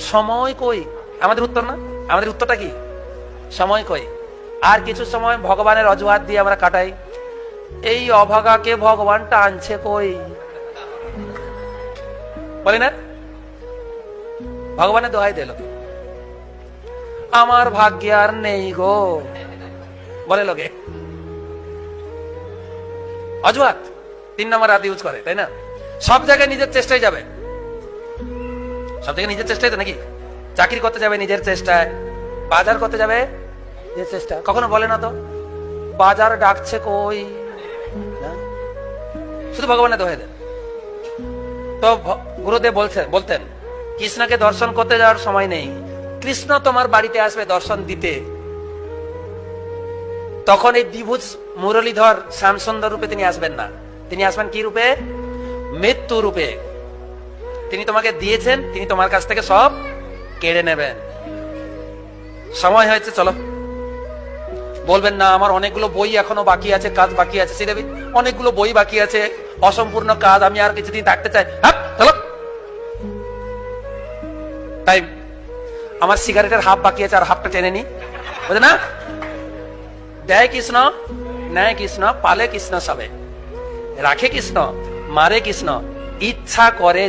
সময় কই? আমাদের উত্তর না, আমাদের উত্তরটা কি? সময় কই। আর কিছু সময় ভগবানের অজুহাত দিয়ে আমরা কাটাই, এই অভাগাকে ভগবান টানছে কই, বলি না? ভগবানের দোহাই দিল, আমার ভাগ্যে আর নেই গো, বলে লোকে। অজুহাত 3 নম্বর হাত ইউজ করে, তাই না? সব জায়গায় নিজের চেষ্টায় যাবে, সব জায়গায় নিজের চেষ্টায় তো, নাকি? চাকরি করতে যাবে নিজের চেষ্টায়, বাজার করতে যাবে নিজের চেষ্টা। কখনো বলে না তো বাজার ডাকছে কই, না? শুধু ভগবানের দোহাই দেন। তো গুরুদেব বলতেন কৃষ্ণকে দর্শন করতে যাওয়ার সময় নেই, কৃষ্ণ তোমার বাড়িতে আসবে দর্শন দিতে, তখন এই দ্বিভুজ মুরলীধর শ্যামসুন্দর রূপে তিনি আসবেন না, তিনি আসবেন কি রূপে? মৃত্যু রূপে। তিনি তোমাকে দিয়েছেন, তিনি তোমার কাছ থেকে সব কেড়ে নেবেন। সময় হয়েছে, চলো। বলবেন না আমার অনেকগুলো বই এখনো বাকি আছে, কাজ বাকি আছে, শ্রীদেবী অনেকগুলো বই বাকি আছে, অসম্পূর্ণ কাজ, আমি আর কিছুদিন থাকতে চাই। হ্যাঁ চলো, তাই আমার সিগারেটের হাফ বাকি আছে, আর হাফটা টেনে নি, বুঝে না? দেয় কৃষ্ণ, নেয় কৃষ্ণ, পালে কৃষ্ণ সবে, রাখে কৃষ্ণ, মারে কৃষ্ণ, ইচ্ছা করে